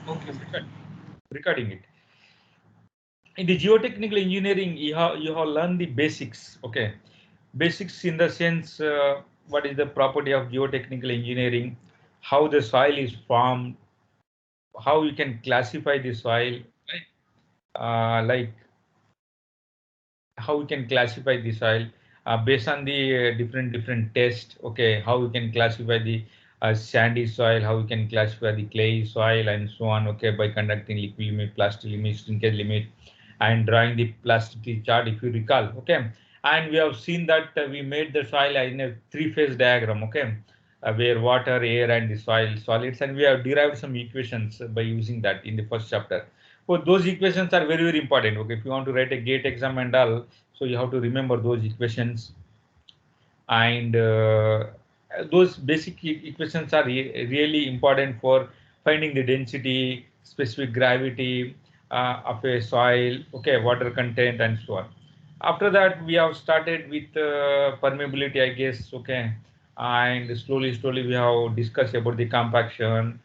Okay, recording it. In the geotechnical engineering, you have learned the basics. Okay, basics in the sense what is the property of geotechnical engineering, how the soil is formed, how you can classify the soil, right? Like how we can classify the soil based on the different tests. Okay, how we can classify the sandy soil, how we can classify the clay soil, and so on. Okay, by conducting liquid limit, plastic limit, shrinkage limit, and drawing the plasticity chart, if you recall. Okay, and we have seen that we made the soil in a three-phase diagram. Okay, where water, air, and the soil solids, and we have derived some equations by using that in the first chapter. So those equations are very important. Okay, if you want to write a gate exam and all, so you have to remember those equations, and those basic equations are really important for finding the density, specific gravity of a soil, okay, water content, and so on. After that, we have started with permeability, I guess. Okay, and slowly we have discussed about the compaction.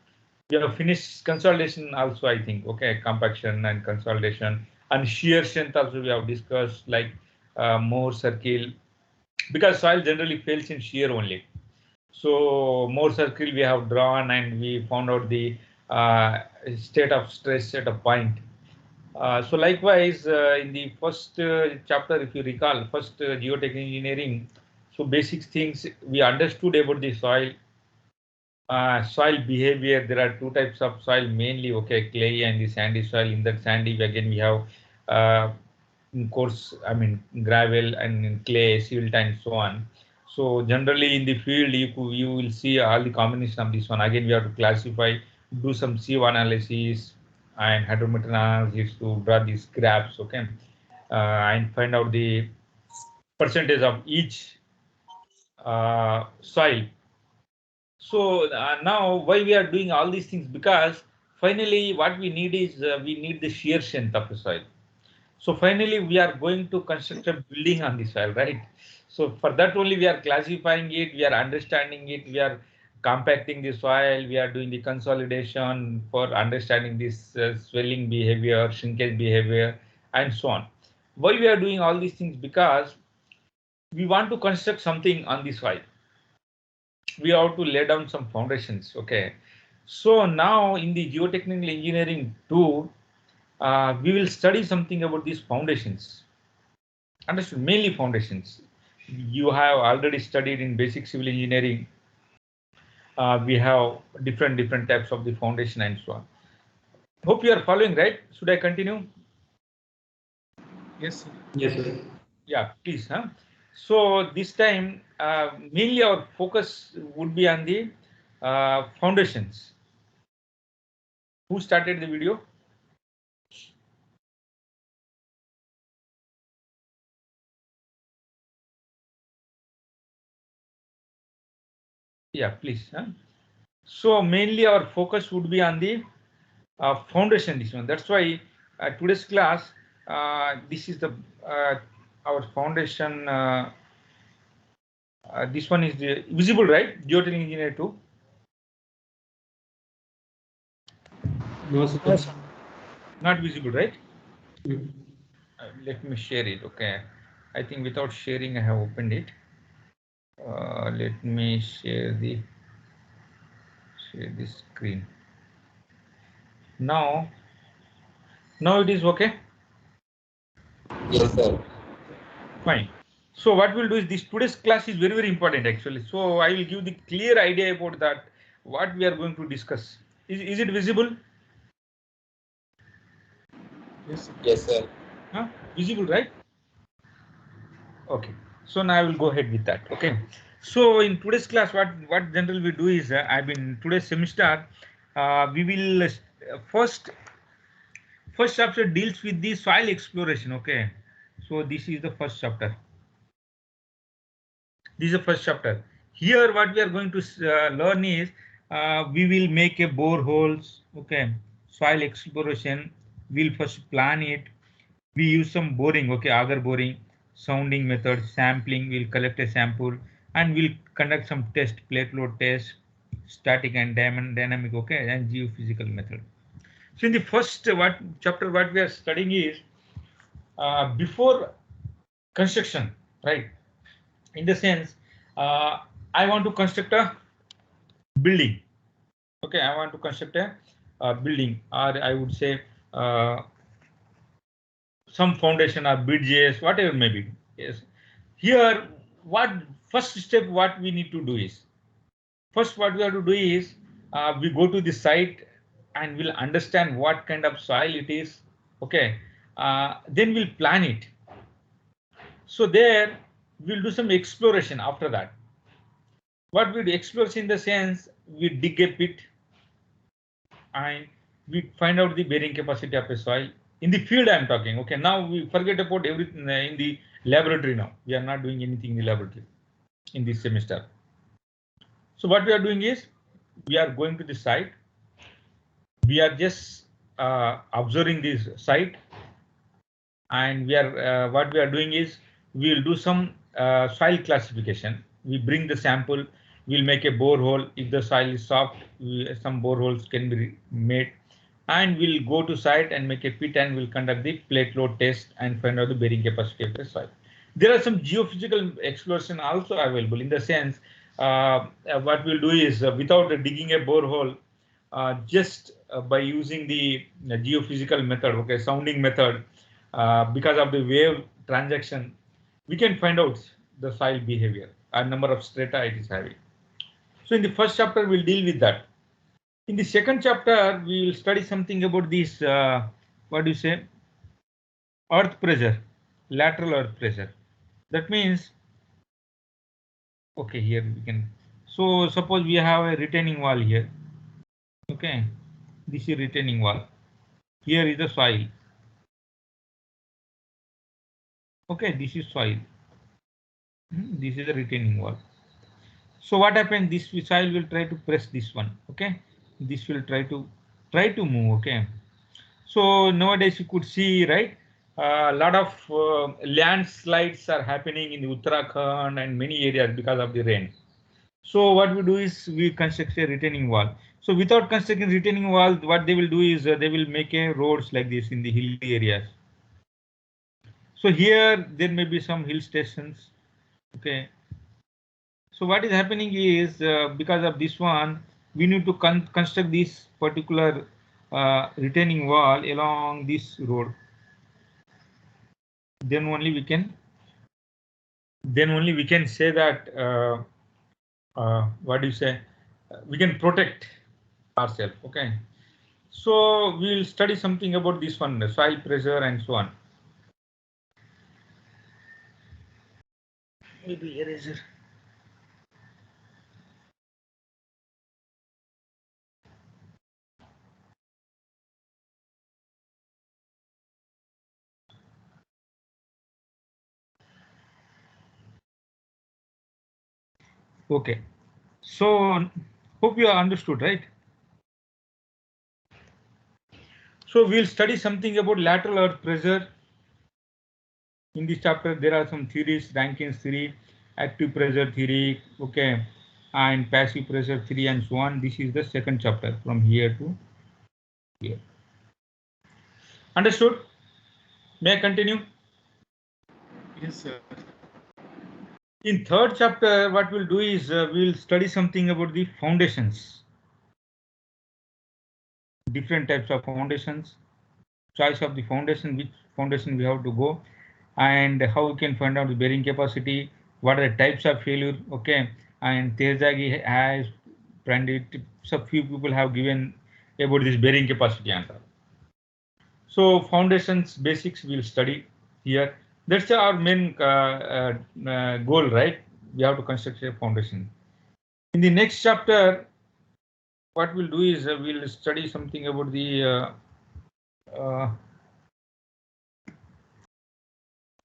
We have finished consolidation also, I think. Okay, compaction and consolidation, and shear strength also we have discussed, like Mohr circle, because soil generally fails in shear only. So Mohr circle we have drawn, and we found out the state of stress at a point. So likewise, in the first chapter, if you recall, first geotechnical engineering, so basic things we understood about the soil, soil behavior. There are two types of soil mainly. Okay, clay and the sandy soil. In that sandy, again we have uh, in course, I mean gravel and in clay, silt, and so on. So generally in the field, you will see all the combination of this one. Again, we have to classify, do some CO analysis and hydrometer analysis to draw these graphs. Okay, and find out the percentage of each soil. So now why we are doing all these things? Because finally what we need is we need the shear strength of the soil. So finally we are going to construct a building on the soil, right? So for that only we are classifying it, we are understanding it, we are compacting the soil, we are doing the consolidation for understanding this swelling behavior, shrinkage behavior, and so on. Why we are doing all these things? Because we want to construct something on the soil. We have to lay down some foundations. Okay, so now in the geotechnical engineering too, we will study something about these foundations. Understood? Mainly foundations. You have already studied in basic civil engineering. We have different types of the foundation and so on. Hope you are following, right? Should I continue? Yes, sir. Yes, sir. Yeah, please. Huh? So this time, mainly our focus would be on the foundations. Who started the video? Yeah, please. Huh? So mainly our focus would be on the foundation. This one. That's why today's class. This is the our foundation. This one is the visible, right? Geotechnical engineer too. No, sir. Yes, sir. Not visible, right? Mm. Let me share it. Okay. I think without sharing, I have opened it. Let me share the screen. Now, now it is okay. Yes, sir. Fine. So what we'll do is this today's class is very important actually. So I will give the clear idea about that what we are going to discuss. Is it visible? Yes, sir. Yes, sir. Huh? Visible, right? Okay. So now I will go ahead with that. Okay. So in today's class, what generally we do is I've been today's semester. We will first chapter deals with the soil exploration. Okay. So this is the first chapter. This is the first chapter. Here, what we are going to learn is we will make a boreholes. Okay, soil exploration. We'll first plan it. We use some boring. Okay, auger boring, sounding method, sampling. We'll collect a sample and we'll conduct some test, plate load test, static and dynamic. Okay, and geophysical method. So in the first chapter what we are studying is before construction, right? In the sense, I want to construct a building. Okay, I want to construct a building, or I would say some foundation or bridges, whatever may be. Yes. Here, what first step what we need to do is, first what we have to do is we go to the site and we'll understand what kind of soil it is. Okay, then we'll plan it. So there we'll do some exploration after that. What we do exploration in the sense we dig a pit and we find out the bearing capacity of a soil in the field. I'm talking. Okay, now we forget about everything in the laboratory. Now we are not doing anything in the laboratory in this semester. So what we are doing is we are going to the site. We are just observing this site, and we are what we are doing is we will do some soil classification. We bring the sample. We'll make a borehole. If the soil is soft, some boreholes can be made, and we'll go to site and make a pit, and we'll conduct the plate load test and find out the bearing capacity of the soil. There are some geophysical exploration also available in the sense what we'll do is without digging a borehole, just by using the geophysical method, okay, sounding method, because of the wave transaction, we can find out the soil behavior and number of strata it is having. So in the first chapter, we'll deal with that. In the second chapter, we will study something about this, what do you say, earth pressure, lateral earth pressure. That means, okay, here we can, so suppose we have a retaining wall here. Okay, this is retaining wall. Here is the soil. Okay, this is soil. This is the retaining wall. So what happens? This soil will try to press this one. Okay, this will try to move. Okay, so nowadays you could see, right, a lot of landslides are happening in Uttarakhand and many areas because of the rain. So what we do is we construct a retaining wall. So without constructing retaining wall, what they will do is they will make a roads like this in the hilly areas. So here there may be some hill stations. Okay. So what is happening is because of this one, we need to construct this particular retaining wall along this road. Then only we can say that what do you say? We can protect ourselves. Okay. So we'll study something about this one, the soil pressure and so on. Maybe eraser. Okay. So hope you are understood, right? So we'll study something about lateral earth pressure. In this chapter, there are some theories: Rankine's theory, active pressure theory, okay, and passive pressure theory, and so on. This is the second chapter from here to here. Understood? May I continue? Yes, sir. In third chapter, what we'll do is we'll study something about the foundations, different types of foundations, choice of the foundation, which foundation we have to go, and how we can find out the bearing capacity, what are the types of failure, okay, and Terzaghi has branded, so few people have given about this bearing capacity and all. So foundations basics we'll study here. That's our main goal, right? We have to construct a foundation. In the next chapter, what we'll do is we'll study something about the uh,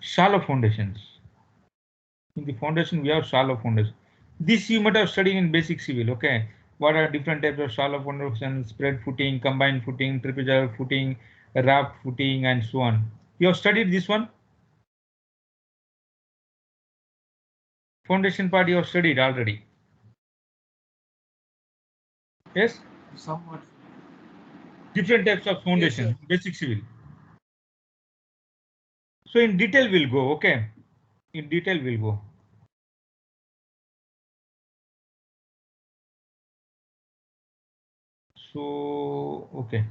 shallow foundations. In the foundation, we have shallow foundation. This you might have studied in basic civil. Okay, what are different types of shallow foundations? Spread footing, combined footing, trapezoidal footing, raft footing, and so on. You have studied this one. Foundation part you have studied already. Yes. Somewhat. different types of Yes, foundation, sir. basic civil. So in detail we'll go, okay? In detail we'll go. So, okay.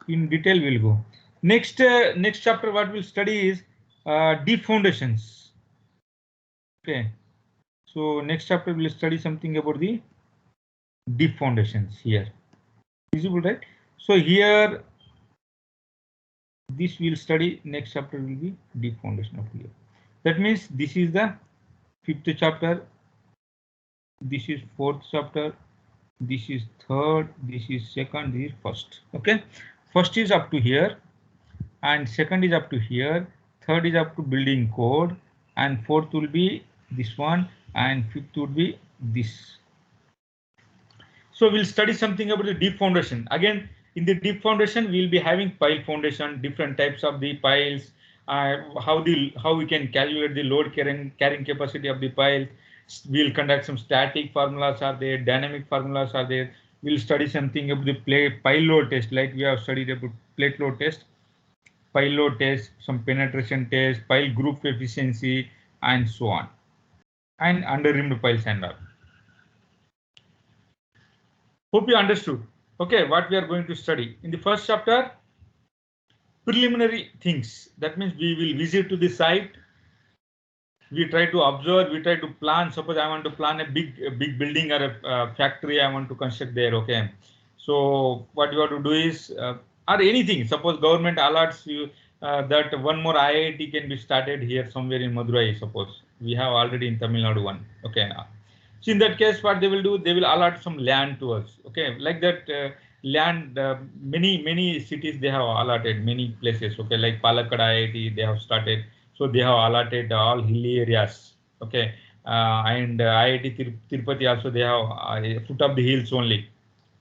In detail we'll go. Next chapter what we'll study is deep foundations. Okay. So next chapter we'll study something about the deep foundations here. Visible, right? So here this we'll study. Next chapter will be deep foundation of here. That means this is the fifth chapter. This is fourth chapter. This is third. This is second. This is first. Okay. First is up to here, and second is up to here. Third is up to building code, and fourth will be this one, and fifth would be this. So we'll study something about the deep foundation. Again, in the deep foundation, we'll be having pile foundation, different types of the piles, how we can calculate the load carrying capacity of the pile. We'll conduct some static formulas are there, dynamic formulas are there. We'll study something about the pile load test, like we have studied about plate load test, pile load test, some penetration test, pile group efficiency, and so on, and under rimmed piles and all. Hope you understood. Okay, what we are going to study in the first chapter, preliminary things. That means we will visit to the site. We try to observe. We try to plan. Suppose I want to plan a big building or a factory. I want to construct there. Okay, so what you have to do is, or anything. Suppose government alerts you that one more IIT can be started here somewhere in Madurai. Suppose we have already in Tamil Nadu one. Okay, so in that case, what they will do, they will allot some land to us. Okay, like that land, many cities they have allotted many places. Okay, like Palakkad IIT, they have started. So they have allotted all hilly areas. Okay, and IIT Tirupati also they have foot of the hills only,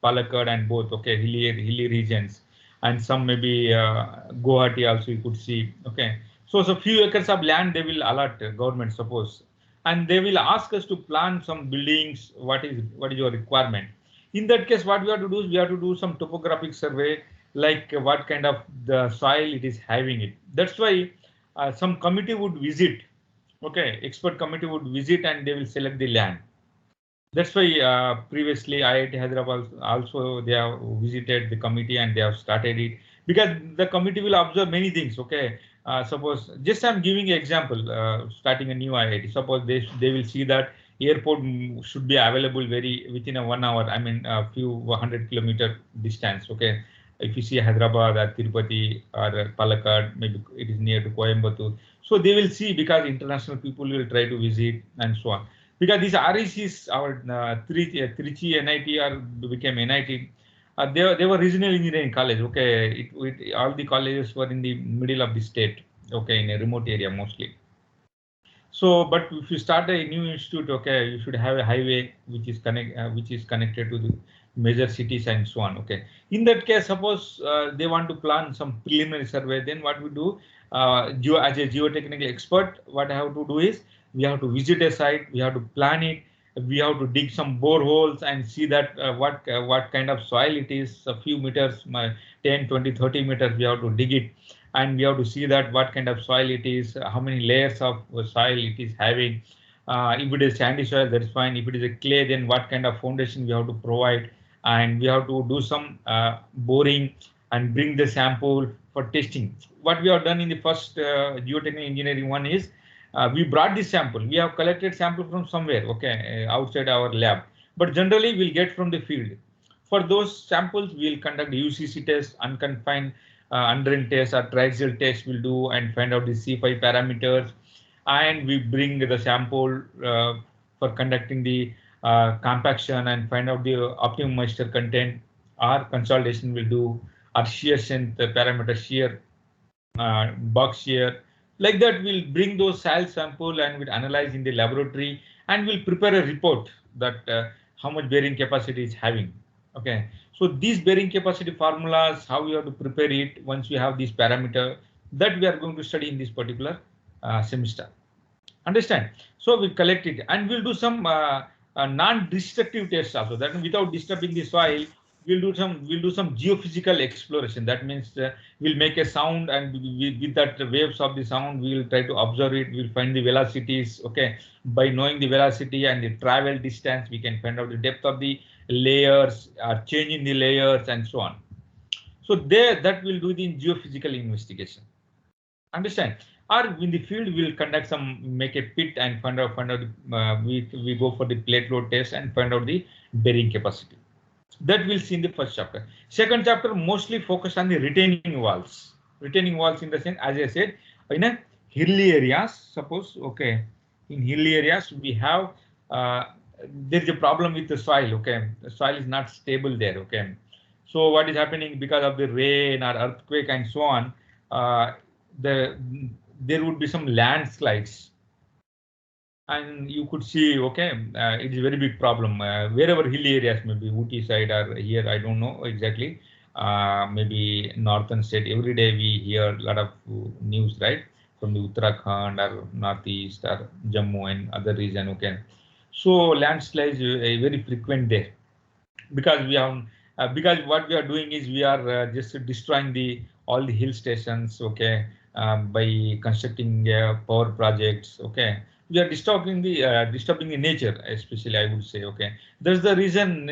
Palakkad and both. Okay, hilly regions, and some maybe Guwahati also you could see. Okay, so few acres of land they will allot government suppose, and they will ask us to plan some buildings. What is your requirement? In that case, what we have to do is we have to do some topographic survey, like what kind of the soil it is having it. That's why some committee would visit. Okay, expert committee would visit and they will select the land. That's why previously IIT Hyderabad also they have visited the committee and they have started it, because the committee will observe many things. Okay, suppose just I'm giving an example. Starting a new IIT, suppose they will see that airport should be available very within a 1 hour. I mean a few 100 kilometer distance. Okay, if you see Hyderabad or Tirupati or Palakkad, maybe it is near to Coimbatore. So they will see because international people will try to visit and so on, because these RECs, our Trichy NIT or became NIT, they were regional engineering college. Okay, all the colleges were in the middle of the state. Okay, in a remote area mostly. So, but if you start a new institute, okay, you should have a highway which is connected to the major cities and so on. Okay, in that case, suppose they want to plan some preliminary survey, then what we do, as a geotechnical expert, what I have to do is we have to visit a site, we have to plan it, we have to dig some boreholes and see that what kind of soil it is. A few meters, 10, 20, 30 meters, we have to dig it, and we have to see that what kind of soil it is, how many layers of soil it is having. If it is sandy soil, that is fine. If it is a clay, then what kind of foundation we have to provide, and we have to do some boring and bring the sample for testing. What we have done in the first geotechnical engineering one is we brought this sample. We have collected sample from somewhere, okay, outside our lab, but generally we'll get from the field. For those samples, we'll conduct UCC test, unconfined under test or triaxial test will do and find out the C5 parameters, and we bring the sample for conducting the compaction and find out the optimum moisture content. Our consolidation will do our shear strength parameter, shear, box shear. Like that, we'll bring those soil sample and we'll analyze in the laboratory and we'll prepare a report that how much bearing capacity is having. Okay, so these bearing capacity formulas, how we have to prepare it once we have this parameter, that we are going to study in this particular semester. Understand? So we collect it and we'll do some non-destructive tests also. That without disturbing the soil, we'll do some geophysical exploration. That means we'll make a sound, and with that waves of the sound, we will try to observe it. We'll find the velocities. Okay, by knowing the velocity and the travel distance, we can find out the depth of the layers, or change in the layers, and so on. So there, that will do the geophysical investigation. Understand? Or in the field, we'll conduct some, make a pit and find out. We go for the plate load test and find out the bearing capacity. That we'll see in the first chapter. Second chapter mostly focused on the retaining walls. Retaining walls in the sense, as I said, in a hilly areas, suppose, okay, in hilly areas we have, there is a problem with the soil, okay, the soil is not stable there, okay. So what is happening because of the rain or earthquake and so on, the there would be some landslides, and you could see, okay, it is a very big problem wherever hilly areas, maybe Ooty side or here, I don't know exactly, maybe northern state. Every day we hear a lot of news, right, from the Uttarakhand or northeast or Jammu and other region, okay. So landslides very frequent there, because we have, because what we are doing is we are just destroying the all the hill stations, okay, by constructing power projects, okay. We are disturbing the nature, especially, I would say, okay. That's the reason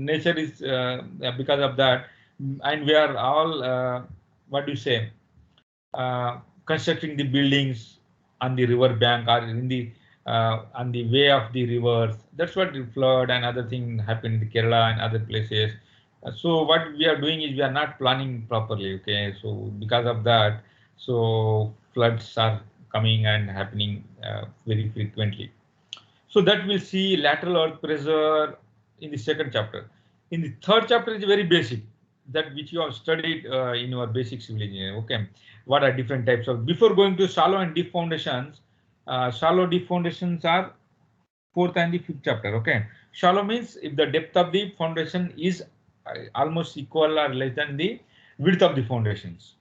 nature is, because of that. And we are all, what do you say, constructing the buildings on the river bank, or in the, on the way of the rivers. That's what the flood and other thing happened in Kerala and other places. So what we are doing is we are not planning properly. Okay, so because of that, so floods are coming and happening very frequently. So that we'll see lateral earth pressure in the second chapter. In the third chapter is very basic, that which you have studied in your basic civil engineering. Okay, what are different types of? Before going to shallow and deep foundations, shallow deep foundations are fourth and the fifth chapter. Okay, shallow means if the depth of the foundation is almost equal or less than the width of the foundations.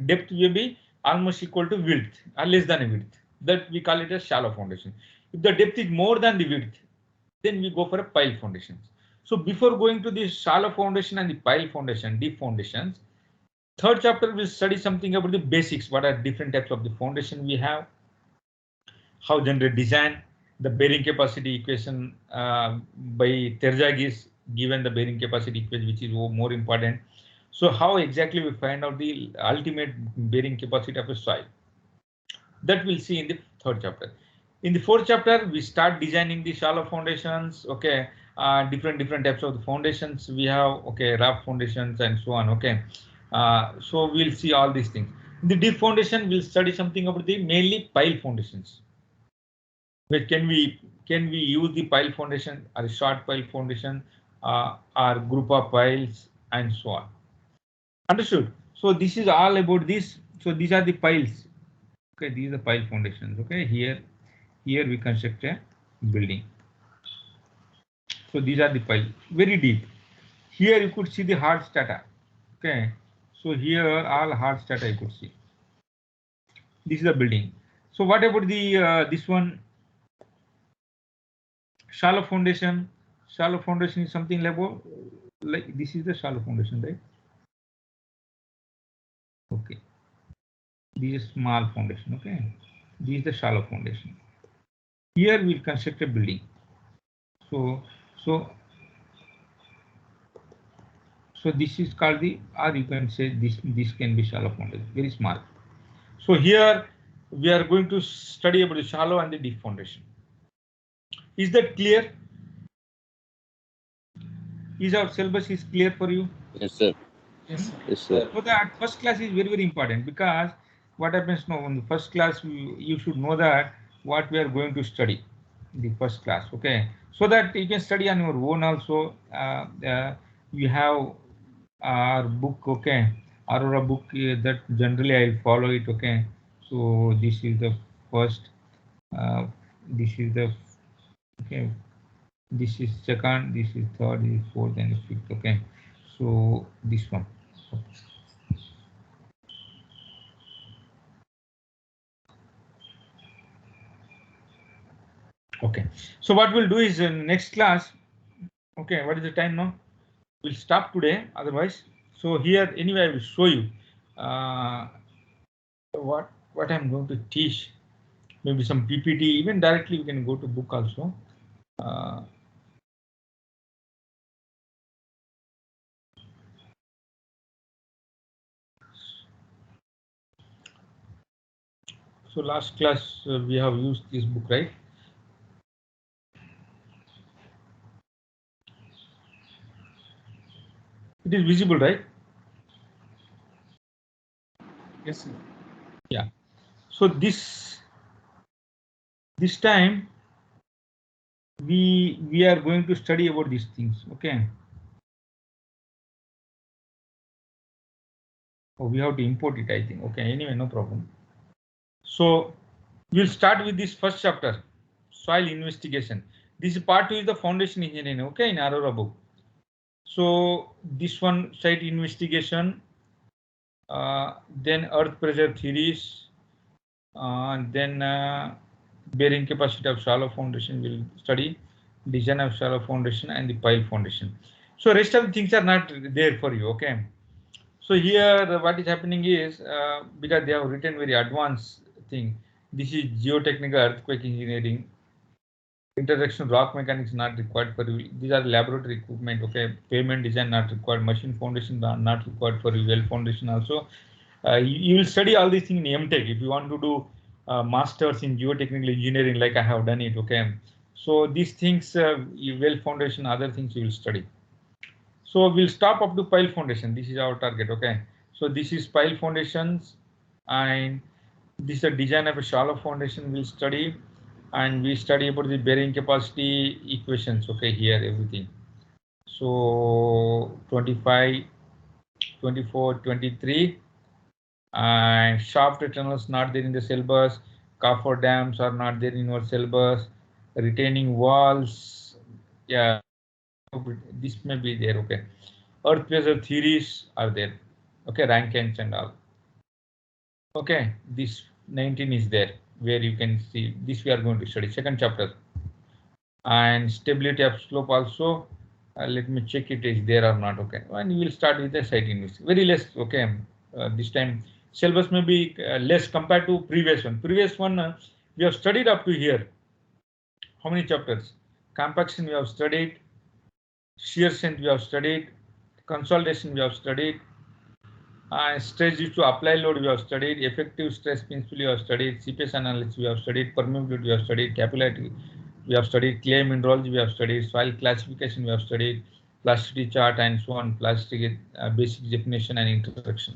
Depth will be almost equal to width or less than a width. That we call it a shallow foundation. If the depth is more than the width, then we go for a pile foundations. So before going to the shallow foundation and the pile foundation, deep foundations, third chapter will study something about the basics. What are different types of the foundation we have? How generate design, the bearing capacity equation by Terzag is given the bearing capacity equation, which is more important. So how exactly we find out the ultimate bearing capacity of a soil? That we'll see in the third chapter. In the fourth chapter, we start designing the shallow foundations. Okay, different types of the foundations we have. Okay, rough foundations and so on. Okay, so we'll see all these things. In the deep foundation, we'll study something about the mainly pile foundations. Where can we use the pile foundation or a short pile foundation, or group of piles and so on. Understood? So this is all about this. So these are the piles. Okay, these are the pile foundations. Okay, here we construct a building. So these are the pile, very deep. Here you could see the hard strata. Okay, so here all hard strata you could see. This is the building. So what about the this one? Shallow foundation. Shallow foundation is something like this is the shallow foundation, right? Okay, this is small foundation. Okay, this is the shallow foundation. Here we'll construct a building. So this is called the, or you can say this can be shallow foundation, very small. So here we are going to study about the shallow and the deep foundation. Is that clear? Is our syllabus is clear for you? Yes, sir. Yes, sir. Yes, sir. So that first class is very important, because what happens now in the first class, you should know that what we are going to study in the first class. Okay, so that you can study on your own also. You have our book, okay, Aurora book, that generally I'll follow it. Okay, so this is the first, this is the, okay, this is second, this is third, this is fourth, and fifth. Okay, so this one. Okay, so what we'll do is in next class. Okay, what is the time now? we'll stop today otherwise. So here anyway I will show you uh, what I'm going to teach. Maybe some PPT, even directly we can go to book also. Uh, so last class we have used this book, right? It is visible, right? Yes, sir. Yeah. So this time we are going to study about these things. Okay. Oh, we have to import it, I think. Okay. Anyway, no problem. So we'll start with this first chapter, soil investigation. This part 2 is the foundation engineering. Okay, in Aurora book. So this one, site investigation, then earth pressure theories, then bearing capacity of shallow foundation will study, design of shallow foundation and the pile foundation. So rest of the things are not there for you. Okay. So here what is happening is because they have written very advanced thing. This is geotechnical earthquake engineering. Intersection rock mechanics not required for you. These are laboratory equipment. Okay, pavement design not required. Machine foundation not required for you. Well foundation also. You will study all these things in MTech if you want to do masters in geotechnical engineering, like I have done it. Okay, so these things, well foundation, other things you will study. So we'll stop up to pile foundation. This is our target. Okay, so this is pile foundations, and this is a design of a shallow foundation we'll study, and we study about the bearing capacity equations. Okay, here everything. So 25, 24, 23. And shaft tunnels not there in the syllabus, coffer dams are not there in our syllabus, retaining walls, yeah, this may be there. Okay, earth pressure theories are there. Okay, Rankines and all. Okay, this 19 is there where you can see this we are going to study second chapter, and stability of slope also. Let me check it is there or not. Okay, and we will start with the site investigation. Very less. Okay, this time syllabus may be less compared to previous one. Previous one we have studied up to here. How many chapters? Compaction we have studied, shear strength we have studied, consolidation we have studied, stress due to apply load we have studied, effective stress principle we have studied, CPS analysis we have studied, permeability we have studied, capillarity we have studied, clay mineralogy we have studied, soil classification we have studied, plasticity chart and so on, plastic basic definition and introduction.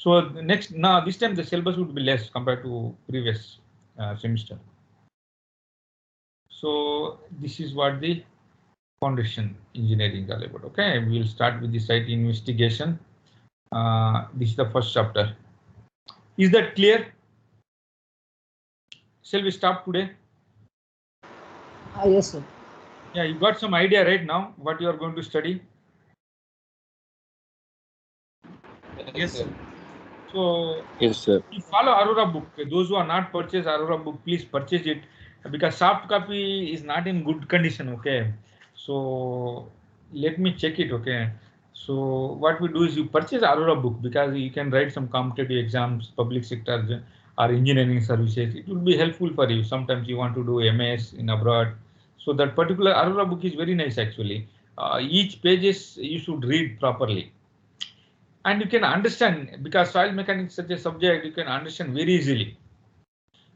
So next, now this time the syllabus would be less compared to previous semester. So this is what the foundation engineering is all about. Okay, we will start with the site investigation. This is the first chapter. Is that clear? Shall we start today? Yes, sir. Yeah, you got some idea right now what you are going to study? Yes, sir. So Yes, sir. you follow Aurora book. Those who are not purchased Aurora book, please purchase it because soft copy is not in good condition. Okay, so let me check it. Okay, so what we do is you purchase Aurora book because you can write some competitive exams, public sector or engineering services. It will be helpful for you. Sometimes you want to do MS in abroad. So that particular Aurora book is very nice actually. Each pages you should read properly. And you can understand because soil mechanics is such a subject you can understand very easily.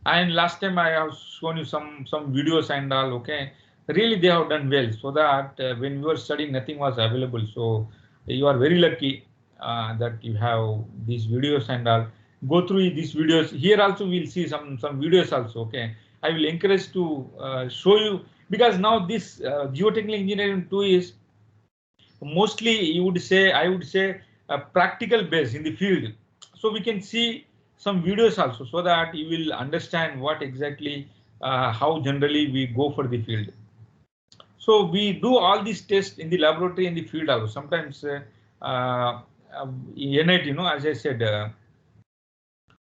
And last time I have shown you some videos and all. Okay, really they have done well, so that when you were studying nothing was available, so you are very lucky that you have these videos and all. Go through these videos. Here also we'll see some videos also. Okay, I will encourage to show you because now this geotechnical engineering 2 is mostly I would say practical based in the field, so we can see some videos also so that you will understand what exactly how generally we go for the field. So we do all these tests in the laboratory and the field also. Sometimes in NIT, as I said,